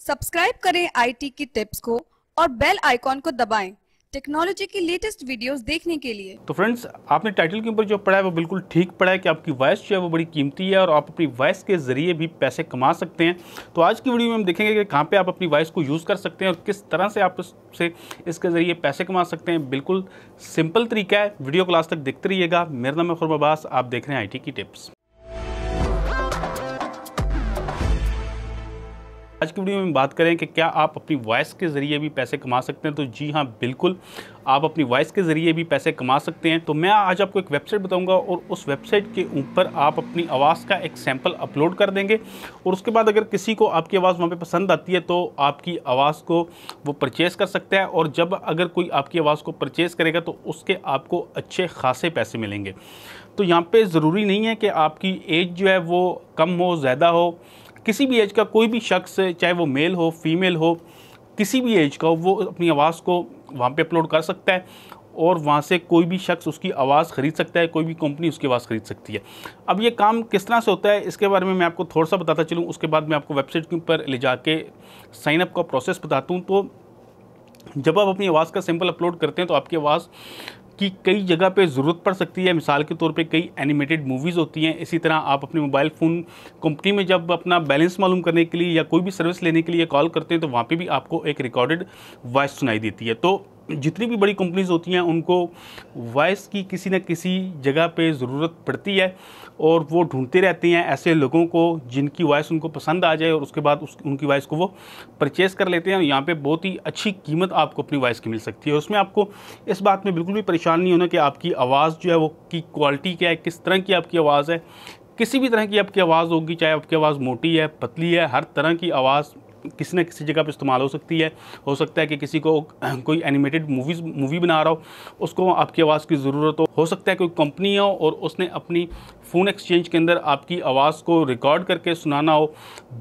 Subscribe करें IT की tips को और बेल आइकॉन को दबाएं टेक्नोलॉजी की लेटेस्ट वीडियोस देखने के लिए। तो फ्रेंड्स, आपने टाइटल के ऊपर जो पढ़ा है वो बिल्कुल ठीक पढ़ा है कि आपकी वॉइस जो है वो बड़ी कीमती है और आप अपनी वॉइस के ज़रिए भी पैसे कमा सकते हैं। तो आज की वीडियो में हम देखेंगे कि कहाँ पे आप अपनी वॉइस को यूज़ कर सकते हैं और किस तरह से आप इसके ज़रिए पैसे कमा सकते हैं। बिल्कुल सिंपल तरीका है। वीडियो को लास्ट तक देखते रहिएगा। मेरा नाम है खुर्म अब्बास, आप देख रहे हैं IT की टिप्स। आज की वीडियो में बात करें कि क्या आप अपनी वॉइस के ज़रिए भी पैसे कमा सकते हैं। तो जी हाँ, बिल्कुल आप अपनी वॉइस के ज़रिए भी पैसे कमा सकते हैं। तो मैं आज आपको एक वेबसाइट बताऊंगा और उस वेबसाइट के ऊपर आप अपनी आवाज़ का एक सैंपल अपलोड कर देंगे और उसके बाद अगर किसी को आपकी आवाज़ वहाँ पे पसंद आती है तो आपकी आवाज़ को वो परचेज़ कर सकता है और जब अगर कोई आपकी आवाज़ को परचेज़ करेगा तो उसके आपको अच्छे खासे पैसे मिलेंगे। तो यहाँ पर ज़रूरी नहीं है कि आपकी एज जो है वो कम हो ज़्यादा हो। किसी भी एज का कोई भी शख्स, चाहे वो मेल हो फीमेल हो, किसी भी एज का हो, वो अपनी आवाज़ को वहाँ पे अपलोड कर सकता है और वहाँ से कोई भी शख्स उसकी आवाज़ ख़रीद सकता है, कोई भी कंपनी उसकी आवाज़ ख़रीद सकती है। अब ये काम किस तरह से होता है इसके बारे में मैं आपको थोड़ा सा बताता चलूँ, उसके बाद मैं आपको वेबसाइट के ऊपर ले जाके साइन अप का प्रोसेस बताता हूँ। तो जब आप अपनी आवाज़ का सैंपल अपलोड करते हैं तो आपकी आवाज़ की कई जगह पे ज़रूरत पड़ सकती है। मिसाल के तौर पे कई एनिमेटेड मूवीज़ होती हैं। इसी तरह आप अपने मोबाइल फ़ोन कंपनी में जब अपना बैलेंस मालूम करने के लिए या कोई भी सर्विस लेने के लिए कॉल करते हैं तो वहाँ पे भी आपको एक रिकॉर्डेड वॉइस सुनाई देती है। तो जितनी भी बड़ी कंपनीज़ होती हैं उनको वॉइस की किसी न किसी जगह पे ज़रूरत पड़ती है और वो ढूंढते रहते हैं ऐसे लोगों को जिनकी वॉइस उनको पसंद आ जाए और उसके बाद उनकी वॉइस को वो परचेज़ कर लेते हैं। यहाँ पे बहुत ही अच्छी कीमत आपको अपनी वॉइस की मिल सकती है। उसमें आपको इस बात में बिल्कुल भी परेशान नहीं होना कि आपकी आवाज़ जो है वो की क्वालिटी क्या है, किस तरह की आपकी आवाज़ है। किसी भी तरह की आपकी आवाज़ होगी, चाहे आपकी आवाज़ मोटी है पतली है, हर तरह की आवाज़ किसी न किसी जगह पर इस्तेमाल हो सकती है। हो सकता है कि किसी को कोई एनिमेटेड मूवी बना रहा हो, उसको आपकी आवाज़ की ज़रूरत हो सकता है कोई कंपनी हो और उसने अपनी फ़ोन एक्सचेंज के अंदर आपकी आवाज़ को रिकॉर्ड करके सुनाना हो।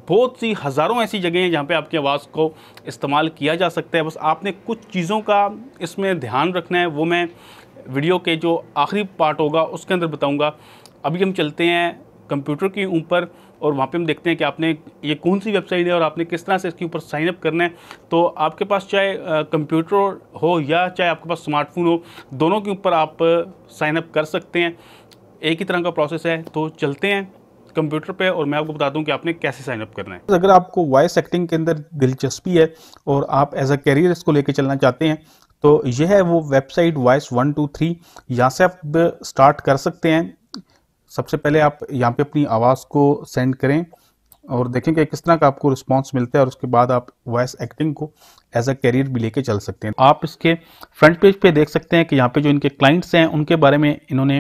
बहुत सी हज़ारों ऐसी जगह हैं जहाँ पे आपकी आवाज़ को इस्तेमाल किया जा सकता है। बस आपने कुछ चीज़ों का इसमें ध्यान रखना है, वो मैं वीडियो के जो आखिरी पार्ट होगा उसके अंदर बताऊँगा। अभी हम चलते हैं कंप्यूटर के ऊपर और वहाँ पे हम देखते हैं कि आपने ये कौन सी वेबसाइट है और आपने किस तरह से इसके ऊपर साइन अप करना है। तो आपके पास चाहे कंप्यूटर हो या चाहे आपके पास स्मार्टफोन हो, दोनों के ऊपर आप साइन अप कर सकते हैं। एक ही तरह का प्रोसेस है। तो चलते हैं कंप्यूटर पे और मैं आपको बता दूं कि आपने कैसे साइन अप करना है। अगर आपको वॉइस एक्टिंग के अंदर दिलचस्पी है और आप एज अ कैरियर इसको लेके चलना चाहते हैं तो यह है वो वेबसाइट वॉइस 123। यहाँ से आप स्टार्ट कर सकते हैं। सबसे पहले आप यहाँ पे अपनी आवाज़ को सेंड करें और देखें कि किस तरह का आपको रिस्पांस मिलता है और उसके बाद आप वॉइस एक्टिंग को एज अ कैरियर भी लेके चल सकते हैं। आप इसके फ्रंट पेज पे देख सकते हैं कि यहाँ पे जो इनके क्लाइंट्स हैं उनके बारे में इन्होंने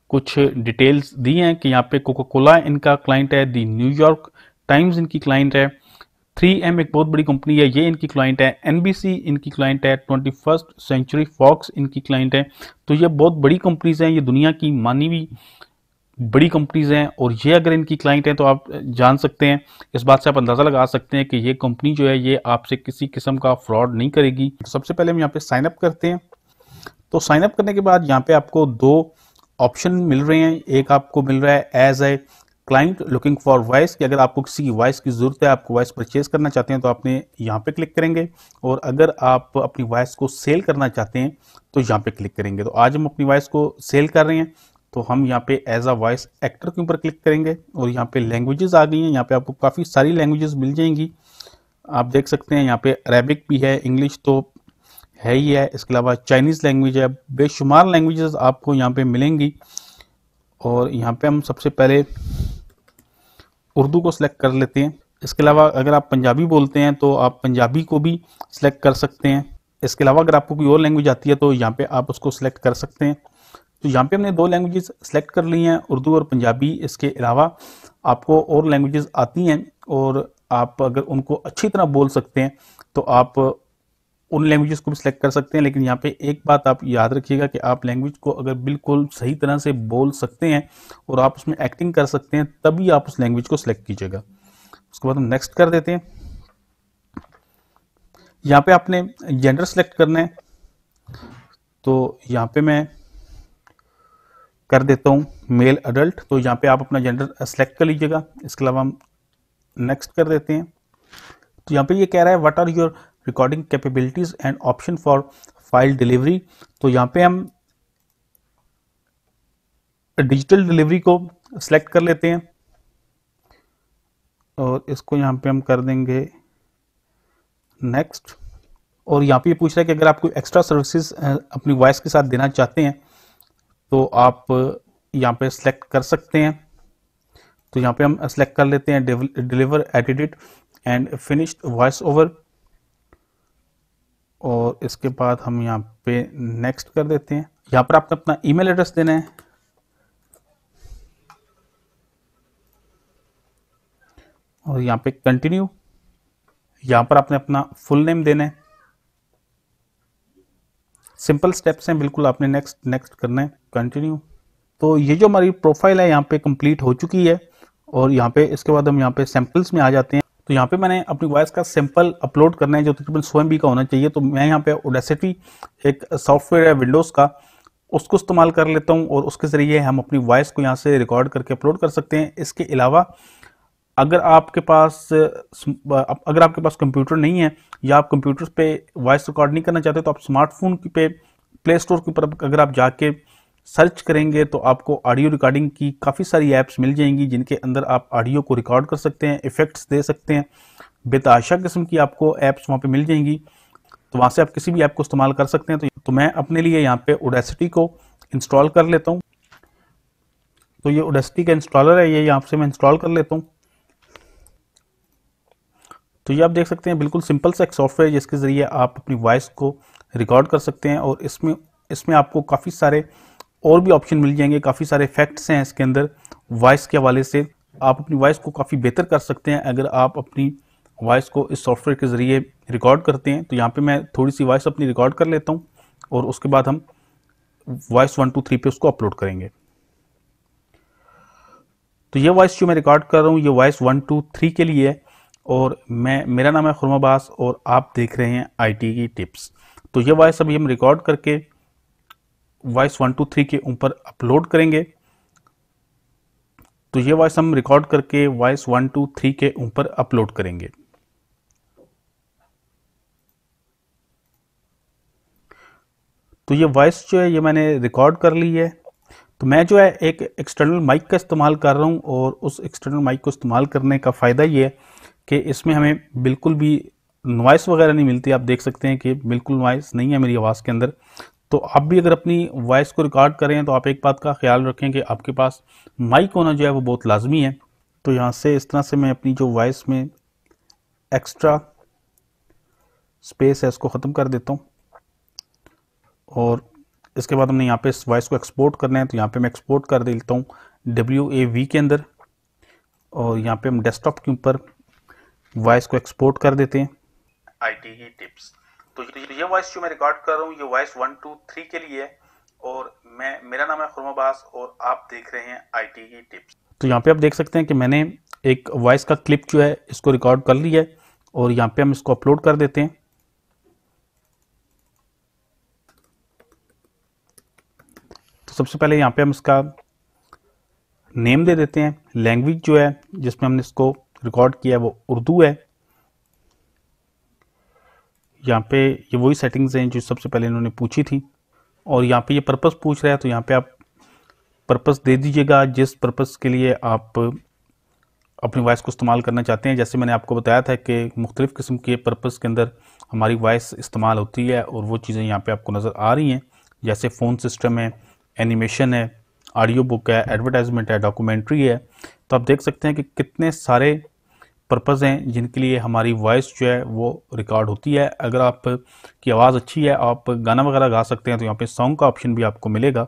कुछ डिटेल्स दी हैं कि यहाँ पे कोका कोला इनका क्लाइंट है, दी न्यूयॉर्क टाइम्स इनकी क्लाइंट है, 3M एक बहुत बड़ी कंपनी है ये इनकी क्लाइंट है, NBC इनकी क्लाइंट है, 21st सेंचुरी फॉक्स इनकी क्लाइंट है। तो ये बहुत बड़ी कंपनीज हैं, ये दुनिया की मानी हुई बड़ी कंपनीज हैं और ये अगर इनकी क्लाइंट है तो आप जान सकते हैं, इस बात से आप अंदाज़ा लगा सकते हैं कि ये कंपनी जो है ये आपसे किसी किस्म का फ्रॉड नहीं करेगी। तो सबसे पहले हम यहाँ पे साइन अप करते हैं। तो साइन अप करने के बाद यहाँ पे आपको दो ऑप्शन मिल रहे हैं। एक आपको मिल रहा है as a client looking for voice, कि अगर आपको किसी की वॉइस की ज़रूरत है, आपको वॉइस परचेज करना चाहते हैं तो आपने यहाँ पे क्लिक करेंगे और अगर आप अपनी वॉइस को सेल करना चाहते हैं तो यहाँ पे क्लिक करेंगे। तो आज हम अपनी वॉइस को सेल कर रहे हैं तो हम यहाँ पे एज अ वॉइस एक्टर के ऊपर क्लिक करेंगे और यहाँ पे लैंग्वेजेस आ गई हैं। यहाँ पे आपको काफ़ी सारी लैंग्वेजेस मिल जाएंगी। आप देख सकते हैं यहाँ पे अरेबिक भी है, इंग्लिश तो है ही है, इसके अलावा चाइनीज़ लैंग्वेज है, बेशुमार लैंग्वेजेस आपको यहाँ पे मिलेंगी। और यहाँ पे हम सबसे पहले उर्दू को सिलेक्ट कर लेते हैं। इसके अलावा अगर आप पंजाबी बोलते हैं तो आप पंजाबी को भी सिलेक्ट कर सकते हैं। इसके अलावा अगर आपको कोई और लैंग्वेज आती है तो यहाँ पे आप उसको सिलेक्ट कर सकते हैं। तो यहाँ पे हमने दो लैंग्वेजेस सेलेक्ट कर ली हैं, उर्दू और पंजाबी। इसके अलावा आपको और लैंग्वेजेस आती हैं और आप अगर उनको अच्छी तरह बोल सकते हैं तो आप उन लैंग्वेजेस को भी सिलेक्ट कर सकते हैं। लेकिन यहाँ पे एक बात आप याद रखिएगा कि आप लैंग्वेज को अगर बिल्कुल सही तरह से बोल सकते हैं और आप उसमें एक्टिंग कर सकते हैं तभी आप उस लैंग्वेज को सिलेक्ट कीजिएगा। उसके बाद हम नेक्स्ट कर देते हैं। यहाँ पे आपने जेंडर सेलेक्ट करना है तो यहाँ पे मैं कर देता हूँ मेल अडल्ट। तो यहाँ पे आप अपना जेंडर सेलेक्ट कर लीजिएगा। इसके अलावा हम नेक्स्ट कर देते हैं। तो यहाँ पे ये कह रहा है what are your recording capabilities and option for file delivery. तो यहाँ पे हम डिजिटल डिलीवरी को सिलेक्ट कर लेते हैं और इसको यहाँ पे हम कर देंगे नेक्स्ट। और यहाँ पे ये पूछ रहा है कि अगर आप कोई एक्स्ट्रा सर्विसेज अपनी वॉइस के साथ देना चाहते हैं तो आप यहाँ पे सिलेक्ट कर सकते हैं। तो यहाँ पे हम सिलेक्ट कर लेते हैं deliver edited and finished voice over, और इसके बाद हम यहाँ पे नेक्स्ट कर देते हैं। यहाँ पर आपने अपना ईमेल एड्रेस देना है और यहाँ पे कंटिन्यू। यहाँ पर आपने अपना फुल नेम देना है। सिंपल स्टेप्स हैं, बिल्कुल आपने नेक्स्ट करना है, कंटिन्यू। तो ये जो हमारी प्रोफाइल है यहाँ पे कंप्लीट हो चुकी है। और यहाँ पे इसके बाद हम यहाँ पे सैम्पल्स में आ जाते हैं। तो यहाँ पे मैंने अपनी वॉइस का सैंपल अपलोड करना है जो तकरीबन 100 MB का होना चाहिए। तो मैं यहाँ पे ऑडेसिटी एक सॉफ्टवेयर है विंडोज़ का, उसको इस्तेमाल कर लेता हूँ और उसके ज़रिए हम अपनी वॉइस को यहाँ से रिकॉर्ड करके अपलोड कर सकते हैं। इसके अलावा अगर आपके पास कंप्यूटर नहीं है या आप कंप्यूटर पे वॉइस रिकॉर्ड नहीं करना चाहते तो आप स्मार्टफोन पे प्ले स्टोर के ऊपर अगर आप जाके सर्च करेंगे तो आपको ऑडियो रिकॉर्डिंग की काफ़ी सारी ऐप्स मिल जाएंगी जिनके अंदर आप ऑडियो को रिकॉर्ड कर सकते हैं, इफ़ेक्ट्स दे सकते हैं। बेतहाशा किस्म की आपको ऐप्स वहाँ पे मिल जाएंगी, तो वहाँ से आप किसी भी ऐप को इस्तेमाल कर सकते हैं। तो मैं अपने लिए यहाँ पे ऑडेसिटी को इंस्टॉल कर लेता हूँ। तो ये ऑडेसिटी का इंस्टॉलर है, ये यहाँ से मैं इंस्टॉल कर लेता हूँ। तो ये आप देख सकते हैं बिल्कुल सिंपल सा एक सॉफ्टवेयर जिसके ज़रिए आप अपनी वॉइस को रिकॉर्ड कर सकते हैं। और इसमें आपको काफ़ी सारे और भी ऑप्शन मिल जाएंगे, काफ़ी सारे इफेक्ट्स हैं इसके अंदर। वॉइस के हवाले से आप अपनी वॉइस को काफ़ी बेहतर कर सकते हैं अगर आप अपनी वॉइस को इस सॉफ्टवेयर के ज़रिए रिकॉर्ड करते हैं। तो यहाँ पे मैं थोड़ी सी वॉइस अपनी रिकॉर्ड कर लेता हूँ और उसके बाद हम वॉइस 1 2 3 पे उसको अपलोड करेंगे। तो ये वॉइस जो मैं रिकॉर्ड कर रहा हूँ ये वॉइस 1 2 3 के लिए है और मेरा नाम है खुरमा अब्बास और आप देख रहे हैं IT की टिप्स। तो ये वॉइस अभी हम रिकॉर्ड करके वॉइस 1 2 3 के ऊपर अपलोड करेंगे। तो ये वॉइस हम रिकॉर्ड करके वॉइस 1 2 3 के ऊपर अपलोड करेंगे। तो ये वॉइस जो है ये मैंने रिकॉर्ड कर ली है। तो मैं जो है एक एक्सटर्नल माइक का इस्तेमाल कर रहा हूँ और उस एक्सटर्नल माइक को इस्तेमाल करने का फ़ायदा ये है कि इसमें हमें बिल्कुल भी नॉइस वगैरह नहीं मिलती। आप देख सकते हैं कि बिल्कुल नॉइस नहीं है मेरी आवाज़ के अंदर। तो आप भी अगर अपनी वॉइस को रिकॉर्ड करें तो आप एक बात का ख्याल रखें कि आपके पास माइक होना जो है वो बहुत लाजमी है। तो यहाँ से इस तरह से मैं अपनी जो वॉइस में एक्स्ट्रा स्पेस है इसको ख़त्म कर देता हूँ और इसके बाद हमने यहाँ पे इस वॉइस को एक्सपोर्ट करना है। तो यहाँ पे मैं एक्सपोर्ट कर देता हूँ WAV के अंदर और यहाँ पे हम डेस्कटॉप के ऊपर वॉइस को एक्सपोर्ट कर देते हैं। IT की टिप्स। तो ये वॉइस जो मैं रिकॉर्ड कर रहा हूँ ये वॉइस 1 2 3 के लिए है और मेरा नाम है खुरमा अब्बास और आप देख रहे हैं IT की टिप्स। तो यहाँ पे आप देख सकते हैं कि मैंने एक वॉइस का क्लिप जो है इसको रिकॉर्ड कर लिया है और यहाँ पे हम इसको अपलोड कर देते हैं। तो सबसे पहले यहाँ पे हम इसका नेम दे देते हैं। लैंग्वेज जो है जिसमें हमने इसको रिकॉर्ड किया है वो उर्दू है। यहाँ पे ये वही सेटिंग्स हैं जो सबसे पहले इन्होंने पूछी थी और यहाँ पे ये पर्पस पूछ रहा है। तो यहाँ पे आप पर्पस दे दीजिएगा जिस पर्पस के लिए आप अपनी वॉइस को इस्तेमाल करना चाहते हैं। जैसे मैंने आपको बताया था कि मुख्तलिफ़ किस्म के पर्पस के अंदर हमारी वॉइस इस्तेमाल होती है और वो चीज़ें यहाँ पे आपको नज़र आ रही हैं, जैसे फ़ोन सिस्टम है, एनिमेशन है, ऑडियो बुक है, एडवर्टाइजमेंट है, डॉक्यूमेंट्री है। तो आप देख सकते हैं कि कितने सारे पर्पज़ हैं जिनके लिए हमारी वॉइस जो है वो रिकॉर्ड होती है। अगर आप की आवाज़ अच्छी है, आप गाना वगैरह गा सकते हैं तो यहाँ पे सॉन्ग का ऑप्शन भी आपको मिलेगा।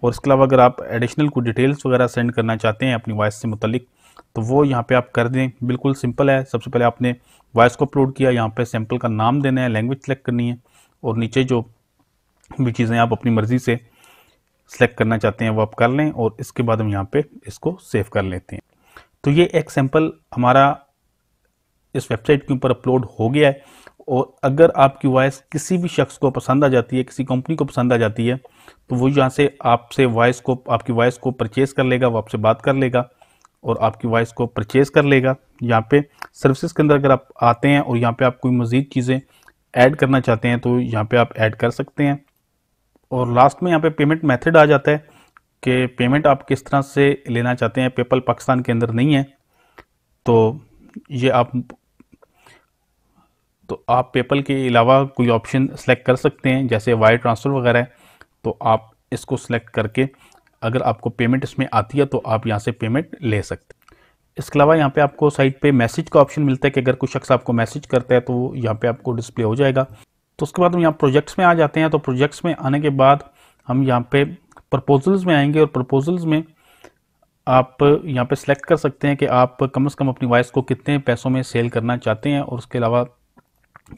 और इसके अलावा अगर आप एडिशनल कोई डिटेल्स वगैरह सेंड करना चाहते हैं अपनी वॉइस से मुतल्लिक तो वो यहाँ पे आप कर दें। बिल्कुल सिंपल है। सबसे पहले आपने वॉइस को अपलोड किया, यहाँ पे सैंपल का नाम देना है, लैंग्वेज सेलेक्ट करनी है और नीचे जो भी चीज़ें आप अपनी मर्ज़ी से सेलेक्ट करना चाहते हैं वो आप कर लें और इसके बाद हम यहाँ पे इसको सेव कर लेते हैं। तो ये एक सैंपल हमारा इस वेबसाइट के ऊपर अपलोड हो गया है और अगर आपकी वॉइस किसी भी शख्स को पसंद आ जाती है, किसी कंपनी को पसंद आ जाती है तो वो यहाँ से आपसे आपकी वॉइस को परचेज़ कर लेगा, वो आपसे बात कर लेगा और आपकी वॉइस को परचेज़ कर लेगा। यहाँ पे सर्विसेज के अंदर अगर आप आते हैं और यहाँ पे आप कोई मज़ीद चीज़ें ऐड करना चाहते हैं तो यहाँ पे आप ऐड कर सकते हैं। और लास्ट में यहाँ पे पेमेंट मेथड आ जाता है कि पेमेंट आप किस तरह से लेना चाहते हैं। पेपल पाकिस्तान के अंदर नहीं है, तो ये आप पेपल के अलावा कोई ऑप्शन सेलेक्ट कर सकते हैं, जैसे वायर ट्रांसफ़र वगैरह है, तो आप इसको सेलेक्ट करके अगर आपको पेमेंट इसमें आती है तो आप यहाँ से पेमेंट ले सकते हैं। इसके अलावा यहाँ पे आपको साइट पे मैसेज का ऑप्शन मिलता है कि अगर कोई शख्स आपको मैसेज करता है तो यहाँ पे आपको डिस्प्ले हो जाएगा। तो उसके बाद हम यहाँ प्रोजेक्ट्स में आ जाते हैं। तो प्रोजेक्ट्स में आने के बाद हम यहाँ पे प्रपोजल्स में आएंगे और प्रपोजल्स में आप यहाँ पे सिलेक्ट कर सकते हैं कि आप कम से कम अपनी वॉइस को कितने पैसों में सेल करना चाहते हैं। और उसके अलावा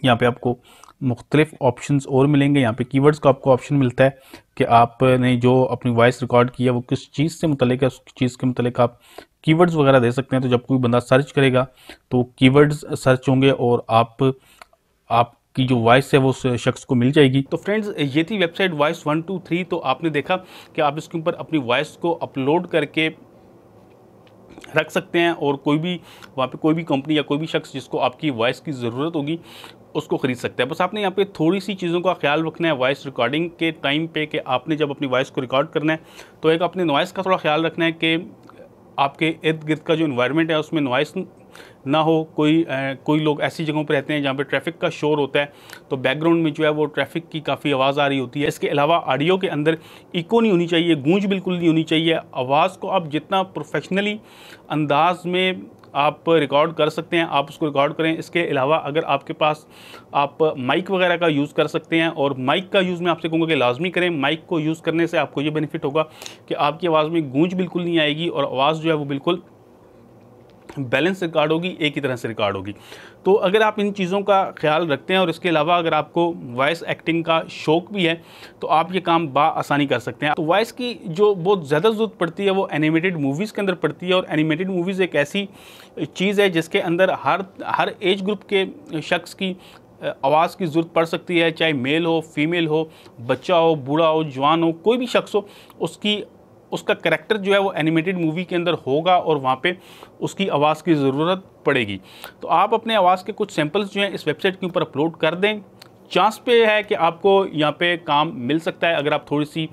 यहाँ पे आपको मुख्तलिफ ऑप्शंस और मिलेंगे। यहाँ पे कीवर्ड्स का आपको ऑप्शन मिलता है कि आपने जो अपनी वॉइस रिकॉर्ड की है वो किस चीज़ से मुतल्लिक है, उस चीज़ के मुतल्लिक आप कीवर्ड्स वगैरह दे सकते हैं। तो जब कोई बंदा सर्च करेगा तो कीवर्ड्स सर्च होंगे और आपकी जो वॉइस है वो उस शख्स को मिल जाएगी। तो फ्रेंड्स, ये थी वेबसाइट वॉइस 123। तो आपने देखा कि आप इसके ऊपर अपनी वॉइस को अपलोड करके रख सकते हैं और कोई भी वहाँ पे कोई भी कंपनी या कोई भी शख्स जिसको आपकी वॉइस की ज़रूरत होगी उसको ख़रीद सकते हैं। बस आपने यहाँ पे थोड़ी सी चीज़ों का ख्याल रखना है वॉइस रिकॉर्डिंग के टाइम पे कि आपने जब अपनी वॉइस को रिकॉर्ड करना है तो एक अपने नॉइस का थोड़ा ख्याल रखना है कि आपके इर्द गिर्द का जो इन्वायरमेंट है उसमें नॉइस ना हो। कोई लोग ऐसी जगहों पर रहते हैं जहाँ पे ट्रैफिक का शोर होता है, तो बैकग्राउंड में जो है वो ट्रैफिक की काफ़ी आवाज़ आ रही होती है। इसके अलावा ऑडियो के अंदर इको नहीं होनी चाहिए, गूंज बिल्कुल नहीं होनी चाहिए। आवाज़ को आप जितना प्रोफेशनली अंदाज में आप रिकॉर्ड कर सकते हैं आप उसको रिकॉर्ड करें। इसके अलावा अगर आपके पास आप माइक वगैरह का यूज़ कर सकते हैं, और माइक का यूज़ मैं आपसे कहूँगा कि लाजमी करें। माइक को यूज़ करने से आपको ये बेनिफिट होगा कि आपकी आवाज़ में गूंज बिल्कुल नहीं आएगी और आवाज़ जो है वो बिल्कुल बैलेंस रिकॉर्ड होगी, एक ही तरह से रिकॉर्ड होगी। तो अगर आप इन चीज़ों का ख्याल रखते हैं और इसके अलावा अगर आपको वॉइस एक्टिंग का शौक़ भी है तो आप ये काम आसानी कर सकते हैं। तो वॉइस की जो बहुत ज़्यादा ज़रूरत पड़ती है वो एनिमेटेड मूवीज़ के अंदर पड़ती है। और एनिमेटेड मूवीज़ एक ऐसी चीज़ है जिसके अंदर हर एज ग्रुप के शख्स की आवाज़ की ज़रूरत पड़ सकती है, चाहे मेल हो, फीमेल हो, बच्चा हो, बूढ़ा हो, जवान हो, कोई भी शख्स हो, उसका करैक्टर जो है वो एनिमेटेड मूवी के अंदर होगा और वहाँ पे उसकी आवाज़ की ज़रूरत पड़ेगी। तो आप अपने आवाज़ के कुछ सैंपल्स जो हैं इस वेबसाइट के ऊपर अपलोड कर दें। चांस पे है कि आपको यहाँ पे काम मिल सकता है अगर आप थोड़ी सी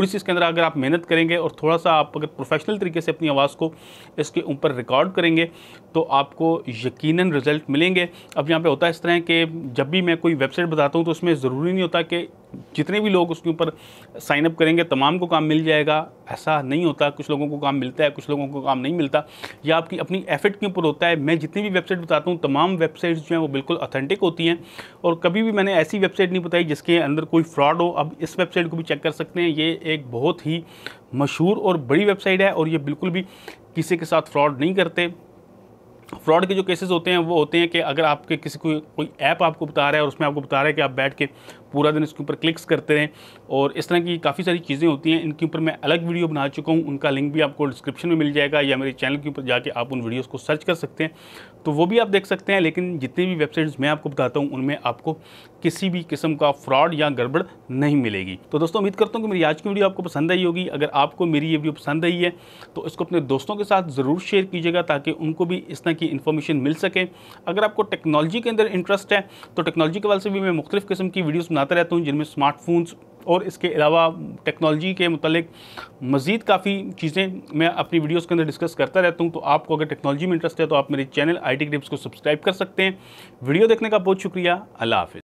इसके अंदर अगर आप मेहनत करेंगे और थोड़ा सा आप अगर प्रोफेशनल तरीके से अपनी आवाज़ को इसके ऊपर रिकॉर्ड करेंगे तो आपको यकीनन रिज़ल्ट मिलेंगे। अब यहाँ पे होता है इस तरह कि जब भी मैं कोई वेबसाइट बताता हूँ तो उसमें ज़रूरी नहीं होता कि जितने भी लोग उसके ऊपर साइन अप करेंगे तमाम को काम मिल जाएगा, ऐसा नहीं होता। कुछ लोगों को काम मिलता है, कुछ लोगों को काम नहीं मिलता। यह आपकी अपनी एफर्ट के ऊपर होता है। मैं जितनी भी वेबसाइट बताता हूँ तमाम वेबसाइट्स जो हैं वो बिल्कुल ऑथेंटिक होती हैं और कभी भी मैंने ऐसी वेबसाइट नहीं बताई जिसके अंदर कोई फ्रॉड हो। अब इस वेबसाइट को भी चेक कर सकते हैं, ये एक बहुत ही मशहूर और बड़ी वेबसाइट है और ये बिल्कुल भी किसी के साथ फ्रॉड नहीं करते। फ्रॉड के जो केसेस होते हैं वो होते हैं कि अगर आपके किसी कोई ऐप आपको बता रहा है और उसमें आपको बता रहा है कि आप बैठ के पूरा दिन इसके ऊपर क्लिक्स करते रहें और इस तरह की काफ़ी सारी चीज़ें होती हैं। इनके ऊपर मैं अलग वीडियो बना चुका हूँ, उनका लिंक भी आपको डिस्क्रिप्शन में मिल जाएगा या मेरे चैनल के ऊपर जाके आप उन वीडियोज़ को सर्च कर सकते हैं, तो वो भी आप देख सकते हैं। लेकिन जितनी भी वेबसाइट्स मैं आपको बताता हूँ उनमें आपको किसी भी किस्म का फ्रॉड या गड़बड़ नहीं मिलेगी। तो दोस्तों उम्मीद करता हूँ कि मेरी आज की वीडियो आपको पसंद आई होगी। अगर आपको मेरी ये वीडियो पसंद आई है तो इसको अपने दोस्तों के साथ ज़रूर शेयर कीजिएगा ताकि उनको भी इस तरह की इन्फॉर्मेशन मिल सके। अगर आपको टेक्नोलॉजी के अंदर इंटरेस्ट है तो टेक्नोलॉजी के वाले से भी मैं मुख्तलिफ़ किस्म की वीडियोज़ बनाता रहता हूँ जिनमें स्मार्टफोन्स और इसके अलावा टेक्नोलॉजी के मुतालिक मज़ीद काफ़ी चीज़ें मैं अपनी वीडियोस के अंदर डिस्कस करता रहता हूं। तो आपको अगर टेक्नोलॉजी में इंटरेस्ट है तो आप मेरे चैनल IT टिप्स को सब्सक्राइब कर सकते हैं। वीडियो देखने का बहुत शुक्रिया। अल्लाह हाफ़िज़।